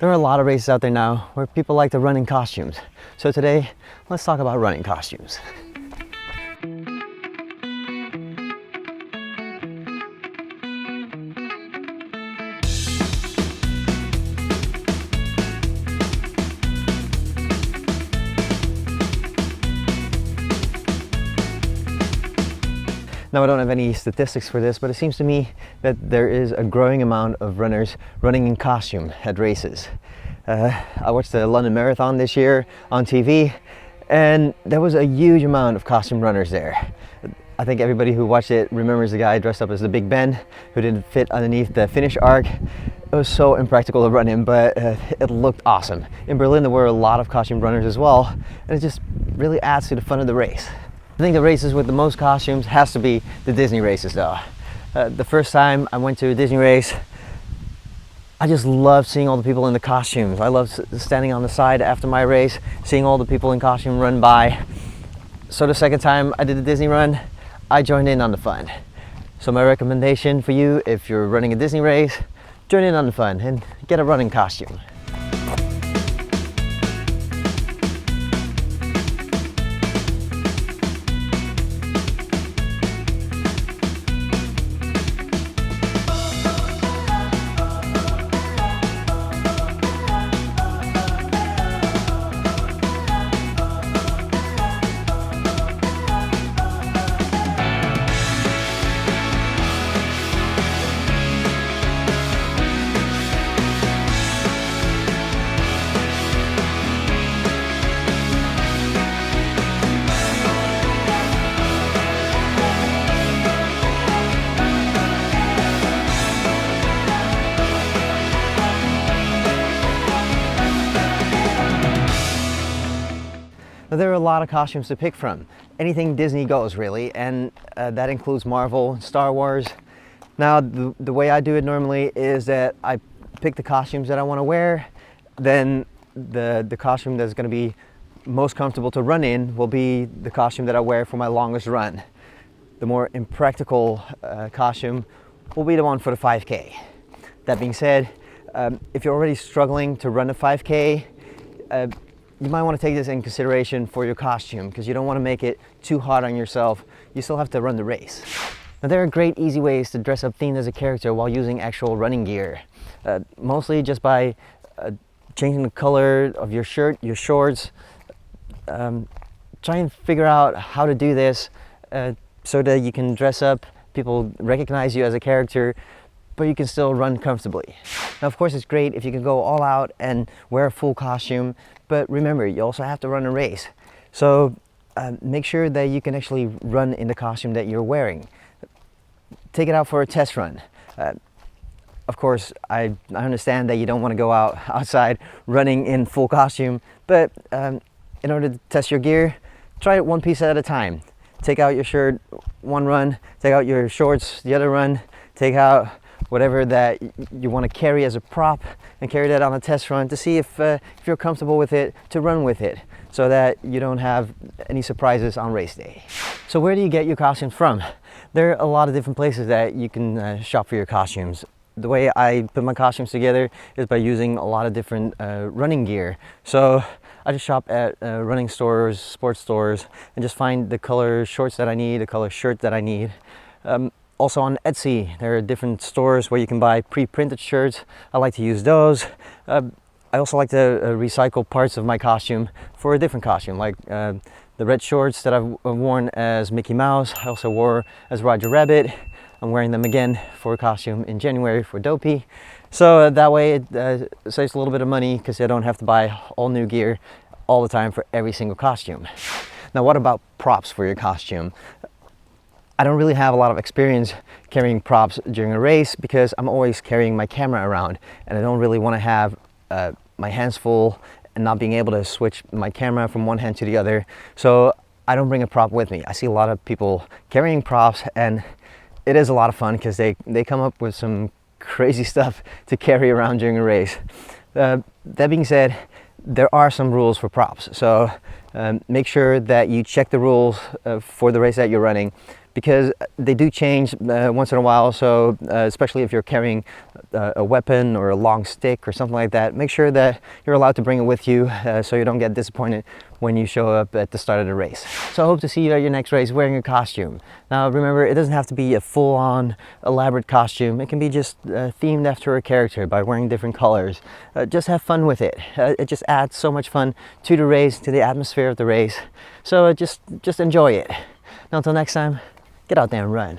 There are a lot of races out there now where people like to run in costumes. So today, let's talk about running costumes. Now, I don't have any statistics for this, but it seems to me that there is a growing amount of runners running in costume at races. I watched the London Marathon this year on TV, and there was a huge amount of costume runners there. I think everybody who watched it remembers the guy dressed up as the Big Ben who didn't fit underneath the finish arc. It was so impractical to run in, but it looked awesome. In Berlin there were a lot of costume runners as well, and it just really adds to the fun of the race. I think the races with the most costumes has to be the Disney races though. The first time I went to a Disney race, I just loved seeing all the people in the costumes. I loved standing on the side after my race, seeing all the people in costume run by. So the second time I did the Disney run, I joined in on the fun. So my recommendation for you, if you're running a Disney race, join in on the fun and get a running costume. Now, there are a lot of costumes to pick from. Anything Disney goes really, and that includes Marvel, Star Wars. Now the way I do it normally is that I pick the costumes that I want to wear, then the costume that's going to be most comfortable to run in will be the costume that I wear for my longest run. The more impractical costume will be the one for the 5K. That being said, if you're already struggling to run a 5K, you might want to take this in consideration for your costume because you don't want to make it too hard on yourself. You still have to run the race. Now, there are great easy ways to dress up themed as a character while using actual running gear. Mostly just by changing the color of your shirt, your shorts. Try and figure out how to do this so that you can dress up, people recognize you as a character, but you can still run comfortably. Now, of course, it's great if you can go all out and wear a full costume, but remember, you also have to run a race. So make sure that you can actually run in the costume that you're wearing. Take it out for a test run. Of course, I understand that you don't want to go outside running in full costume, but in order to test your gear, try it one piece at a time. Take out your shirt, one run, take out your shorts, the other run, take out whatever that you want to carry as a prop and carry that on a test run to see if you're comfortable with it, to run with it, so that you don't have any surprises on race day. So where do you get your costumes from? There are a lot of different places that you can shop for your costumes. The way I put my costumes together is by using a lot of different running gear. So I just shop at running stores, sports stores, and just find the color shorts that I need, the color shirt that I need. Also on Etsy, there are different stores where you can buy pre-printed shirts. I like to use those. I also like to recycle parts of my costume for a different costume, like the red shorts that I've worn as Mickey Mouse. I also wore as Roger Rabbit. I'm wearing them again for a costume in January for Dopey. So that way it saves a little bit of money because I don't have to buy all new gear all the time for every single costume. Now, what about props for your costume? I don't really have a lot of experience carrying props during a race because I'm always carrying my camera around, and I don't really want to have my hands full and not being able to switch my camera from one hand to the other. So I don't bring a prop with me. I see a lot of people carrying props, and it is a lot of fun because they come up with some crazy stuff to carry around during a race. That being said, there are some rules for props. So make sure that you check the rules for the race that you're running because they do change once in a while. So especially if you're carrying a weapon or a long stick or something like that, make sure that you're allowed to bring it with you so you don't get disappointed when you show up at the start of the race. So I hope to see you at your next race wearing a costume. Now remember, it doesn't have to be a full-on elaborate costume. It can be just themed after a character by wearing different colors. Just have fun with it. It just adds so much fun to the race, to the atmosphere of the race. So just enjoy it. Now until next time, get out there and run.